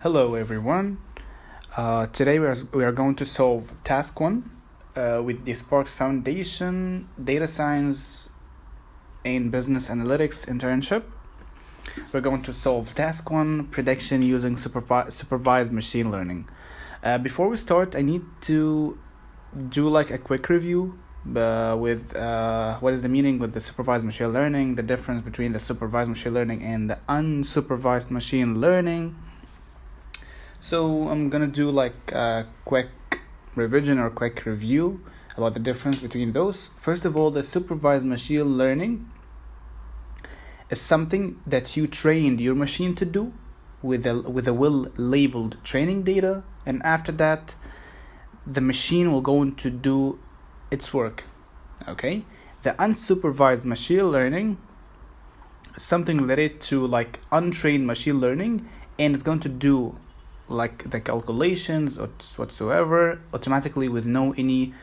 Hello everyone. Today we are going to solve task 1 with the Sparks Foundation Data Science and Business Analytics internship. We're going to solve task 1, prediction using supervised machine learning. Before we start, I need to do like a quick review with what is the meaning with the supervised machine learning, the difference between the supervised machine learning and the unsupervised machine learning. So I'm gonna do like a quick revision or quick review about the difference between those. First of all, the supervised machine learning is something that you trained your machine to do with a well-labeled training data, and after that the machine will go on to do its work. Okay? The unsupervised machine learning is something related to like untrained machine learning, and it's going to do like the calculations or whatsoever automatically with no any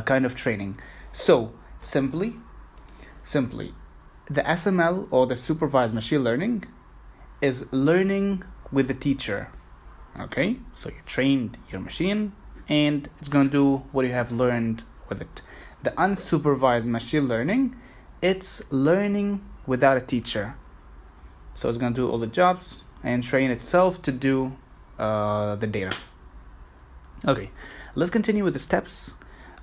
kind of training. So simply the SML or the supervised machine learning is learning with the teacher. Okay, so you trained your machine and it's going to do what you have learned with it. The unsupervised machine learning, it's learning without a teacher, so it's going to do all the jobs and train itself to do the data. Okay, let's continue with the steps.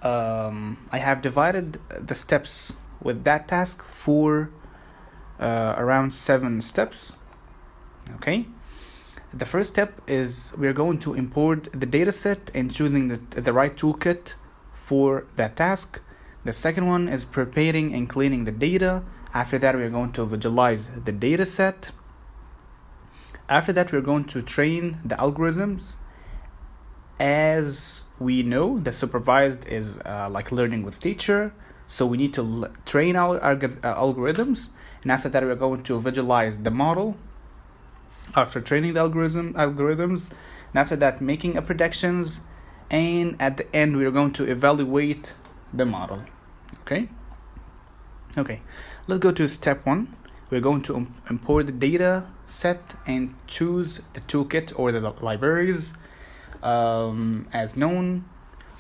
I have divided the steps with that task for around 7 steps. Okay, the first step is we're going to import the data set and choosing the right toolkit for that task. The second one is preparing and cleaning the data. After that, we're going to visualize the data set. After that, we're going to train the algorithms. As we know, the supervised is like learning with teacher, so we need to train our algorithms. And after that, we're going to visualize the model after training the algorithms, and after that making a predictions, and at the end we're going to evaluate the model. Okay, let's go to step 1. We're going to import the data set and choose the toolkit or the libraries. As known,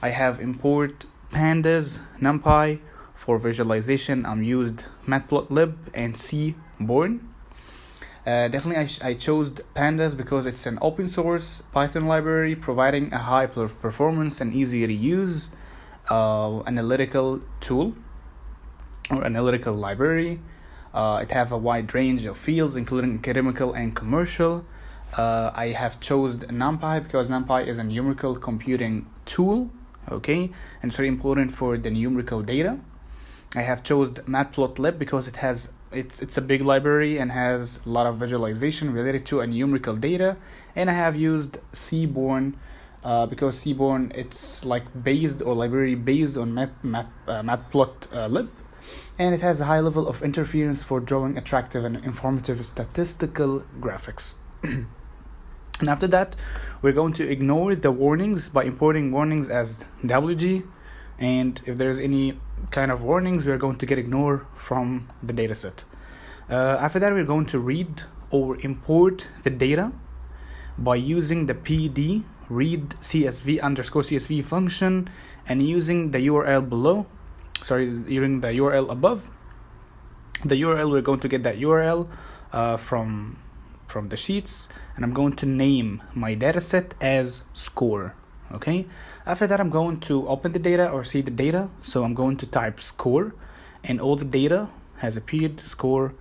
I have import pandas, numpy. For visualization, I'm used matplotlib and Seaborn. Definitely I chose pandas because it's an open source Python library providing a high performance and easy to use analytical tool or analytical library. It have a wide range of fields, including academical and commercial. I have chosen NumPy because NumPy is a numerical computing tool, okay, and it's very important for the numerical data. I have chosen Matplotlib because it's a big library and has a lot of visualization related to a numerical data. And I have used Seaborn because Seaborn it's like based or library based on Matplotlib. And it has a high level of interference for drawing attractive and informative statistical graphics. And after that, we're going to ignore the warnings by importing warnings as WG. And if there's any kind of warnings, we're going to get ignored from the dataset. After that, we're going to read or import the data by using the PD read CSV_CSV function and using the URL below. Using the URL above. The URL, we're going to get that URL from the sheets, and I'm going to name my dataset as score. Okay. After that, I'm going to open the data or see the data. So I'm going to type score, and all the data has appeared. Score,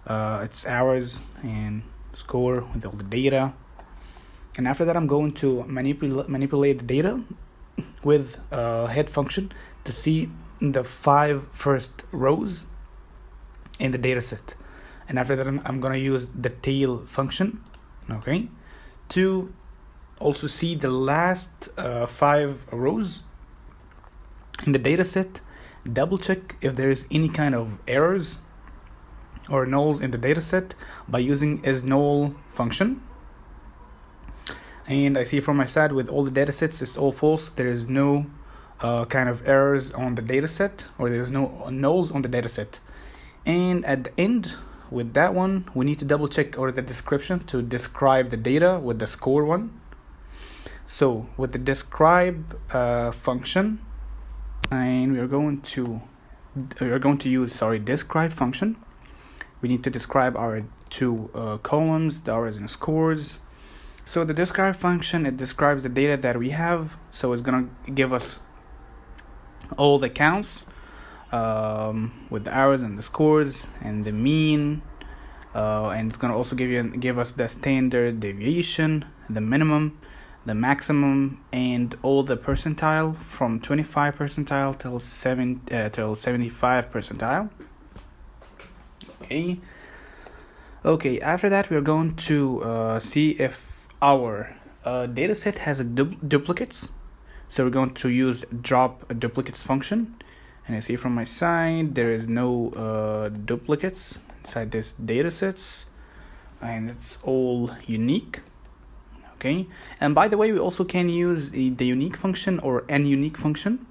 it's hours and score with all the data. And after that, I'm going to manipulate the data with head function to see the 5 first rows in the data set. And after that, I'm going to use the tail function, okay, to also see the last 5 rows in the data set. Double check if there is any kind of errors or nulls in the data set by using isNull function. And I see from my side with all the data sets it's all false. There is no kind of errors on the data set, or there's no nulls on the data set. And at the end, with that one, we need to double check or the description to describe the data with the score one. So with the describe function, and we are going to use describe function. We need to describe our two columns, the hours and scores. So the describe function, it describes the data that we have. So it's gonna give us all the counts with the hours and the scores and the mean, and it's gonna also give us the standard deviation, the minimum, the maximum, and all the percentile from 25 percentile till 75 percentile. Okay, after that we're going to see if our data set has duplicates. So we're going to use drop a duplicates function, and I see from my side there is no duplicates inside this data sets, and it's all unique. Okay, and by the way, we also can use the unique function or n-unique function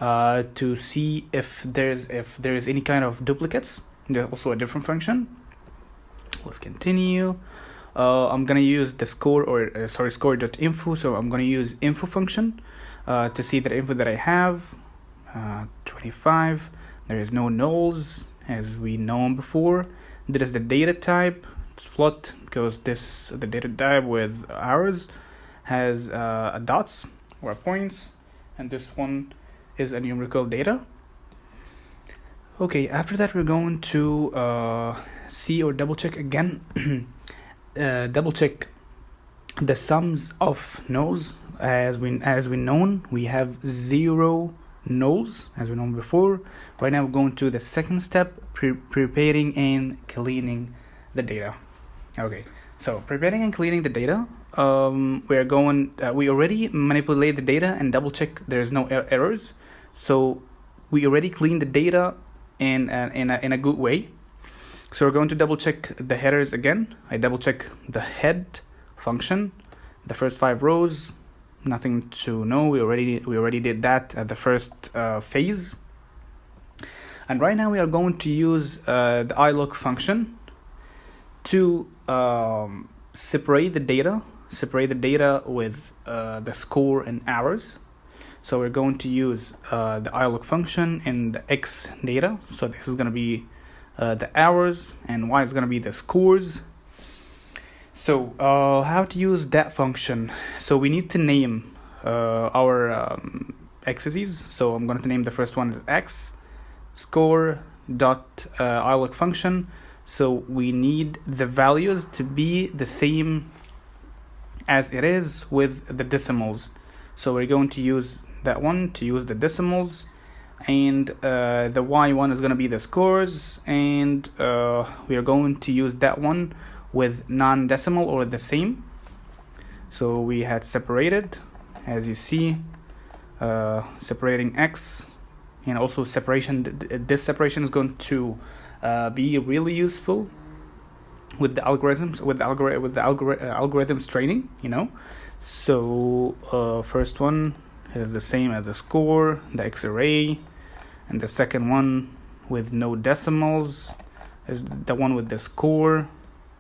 to see if there is any kind of duplicates. There's also a different function. Let's continue. I'm gonna use the score or score.info. So I'm gonna use info function to see the info that I have. 25. There is no nulls as we know before. There is the data type. It's float because the data type with hours has dots or points, and this one is a numerical data. Okay, after that we're going to see or double check again. Double check the sums of nulls. As we known, we have 0 nulls as we known before. Right now we're going to the second step, preparing and cleaning the data. Okay, so preparing and cleaning the data. We already manipulate the data and double check there's no errors. So we already cleaned the data in a good way. So we're going to double check the headers again. I double check the head function, the first 5 rows, nothing to know. We already did that at the first phase. And right now we are going to use the iLook function to separate the data with the score and hours. So we're going to use the iLook function in the X data. So this is going to be the hours, and Y is going to be the scores. So how to use that function? So we need to name our x's. So I'm going to name the first one as X score dot iLook function. So we need the values to be the same as it is with the decimals. So we're going to use that one to use the decimals, and the Y one is going to be the scores, and we are going to use that one with non-decimal or the same. So we had separated, as you see, separating X, and also separation. This separation is going to be really useful with the algorithms, with the algorithms training, So first one is the same as the score, the X array, and the second one with no decimals is the one with the score,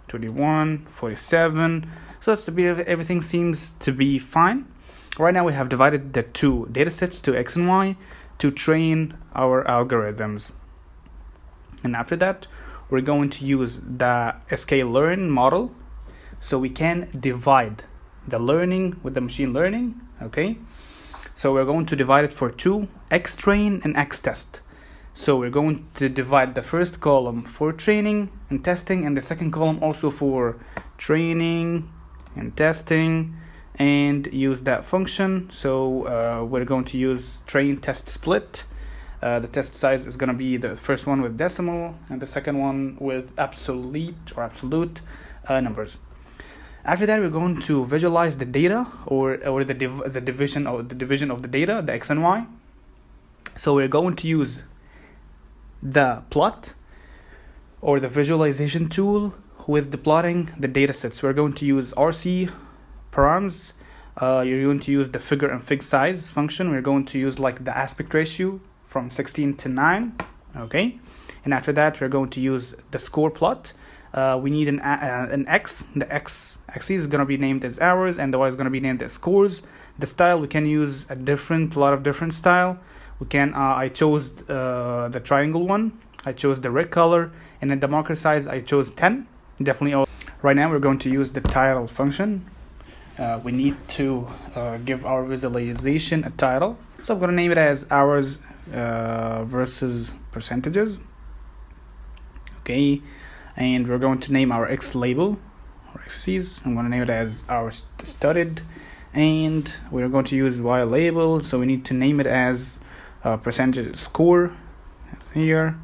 21, 47. So that's everything seems to be fine. Right now we have divided the two data sets to X and Y to train our algorithms. And after that, we're going to use the sklearn model, so we can divide the learning with the machine learning. Okay, so we're going to divide it for two, xtrain and xtest. So we're going to divide the first column for training and testing, and the second column also for training and testing, and use that function. So we're going to use train test split. The test size is going to be the first one with decimal and the second one with absolute numbers. After that, we're going to visualize the data or the division of the data, the X and Y. So we're going to use the plot or the visualization tool with the plotting the data sets. We're going to use RC params. You're going to use the figure and fig size function. We're going to use like the aspect ratio from 16 to 9. Okay, and after that we're going to use the score plot. we need an X. The X axis is going to be named as hours, and the Y is going to be named as scores. The style, we can use a lot of different style. We can, I chose the triangle one. I chose the red color, and then the marker size, I chose 10. Definitely. Right now, we're going to use the title function. We need to give our visualization a title. So I'm going to name it as hours versus percentages. Okay, and we're going to name our X label, or axes. I'm going to name it as hours studied, and we're going to use Y label. So we need to name it as percentage score here,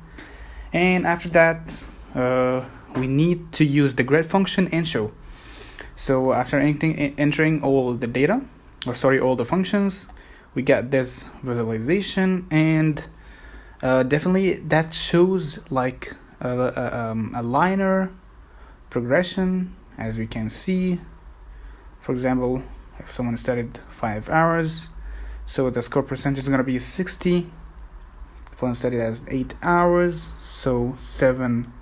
and after that we need to use the grad function and show. So after entering all the data, all the functions, we get this visualization, and definitely that shows like a linear progression, as we can see. For example, if someone studied 5 hours, so the score percentage is going to be 60. If one studied as 8 hours, so 7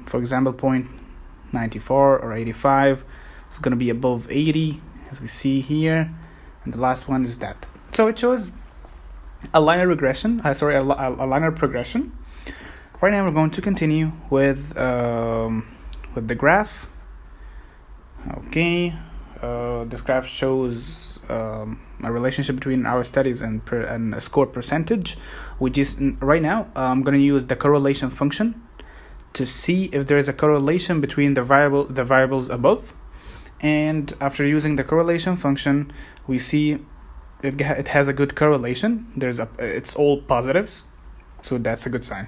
for example 0.94 or 85, it's going to be above 80, as we see here. And the last one is that. So it shows a linear regression. A linear progression. Right now we're going to continue with the graph. Okay, this graph shows a relationship between our studies and a score percentage. Right now I'm going to use the correlation function to see if there is a correlation between the variables above. And after using the correlation function, we see it has a good correlation. It's all positives, so that's a good sign.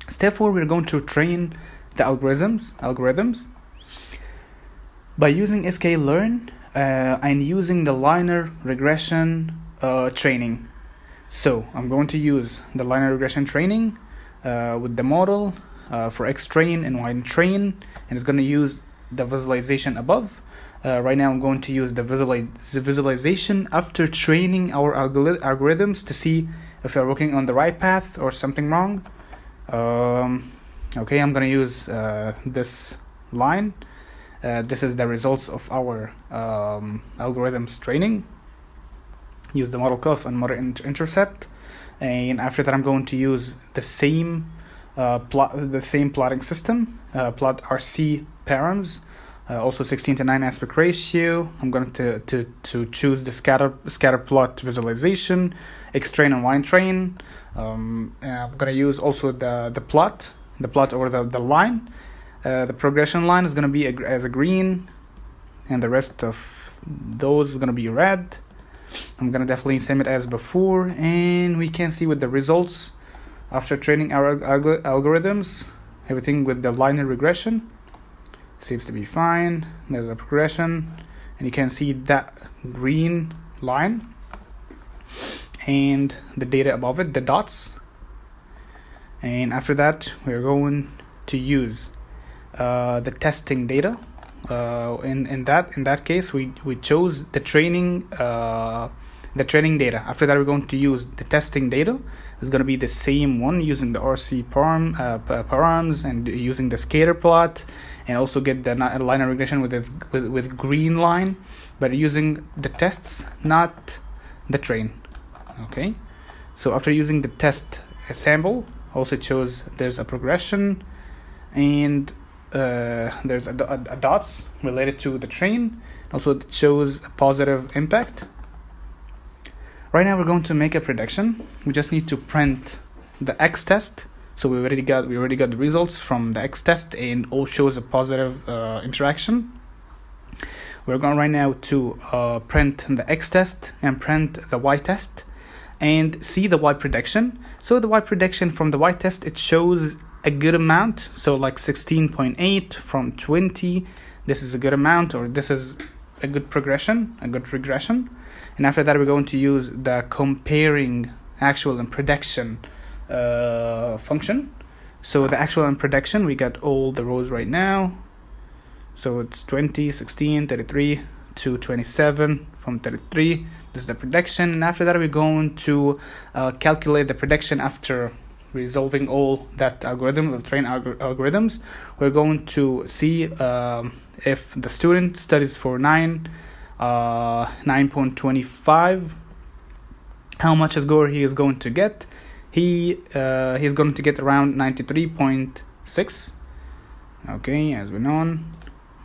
Step 4, we're going to train the algorithms by using sklearn and using the linear regression training. So I'm going to use the linear regression training with the model for X-train and Y-train, and it's going to use the visualization above. Right now I'm going to use the visualization after training our algorithms to see if we're working on the right path or something wrong. Okay, I'm going to use this line. This is the results of our algorithms training. Use the model cuff and model intercept, and after that I'm going to use the same plotting system, plot RC params, also 16:9 aspect ratio. I'm going to choose the scatter plot visualization, X-train and Y-train. I'm going to use also the plot or the line. The progression line is going to be as a green, and the rest of those is going to be red. I'm going to definitely same it as before, and we can see with the results after training our algorithms, everything with the linear regression seems to be fine. There's a progression, and you can see that green line and the data above it, the dots. And after that, we're going to use the testing data. In that case, we chose the training data. After that, we're going to use the testing data. It's going to be the same one, using the RC params and using the scatter plot, and also get the linear regression with green line, but using the tests, not the train. Okay, so after using the test sample, also it shows there's a progression, and there's a dots related to the train. Also it shows a positive impact. Right now we're going to make a prediction. We just need to print the X test. So we already got the results from the X test, and all shows a positive interaction. We're going right now to print the X test and print the Y test and see the Y prediction. So the Y prediction from the Y test, it shows a good amount, so like 16.8 from 20. This is a good amount, or this is a good progression, a good regression. And after that, we're going to use the comparing actual and prediction function. So the actual and prediction, we got all the rows right now. So it's 20, 16, 33 to 27 from 33. This is the prediction. And after that, we're going to calculate the prediction after resolving all that algorithm, the train algorithms, we're going to see if the student studies for 9.25, how much score he is going to get. He's going to get around 93.6. Okay, as we know,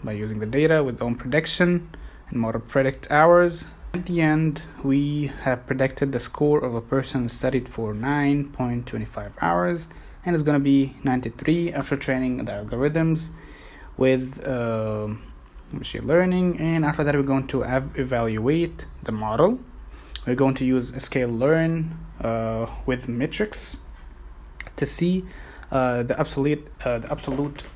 by using the data with own prediction and model predict hours. At the end, we have predicted the score of a person studied for 9.25 hours, and it's going to be 93 after training the algorithms with machine learning. And after that, we're going to evaluate the model. We're going to use scale learn with metrics to see the absolute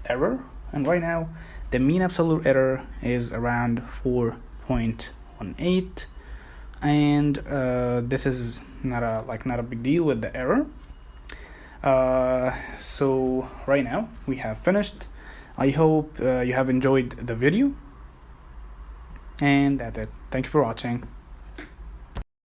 error. And right now, the mean absolute error is around 4.18, and this is not a big deal with the error. So right now we have finished. I hope you have enjoyed the video, and that's it. Thank you for watching.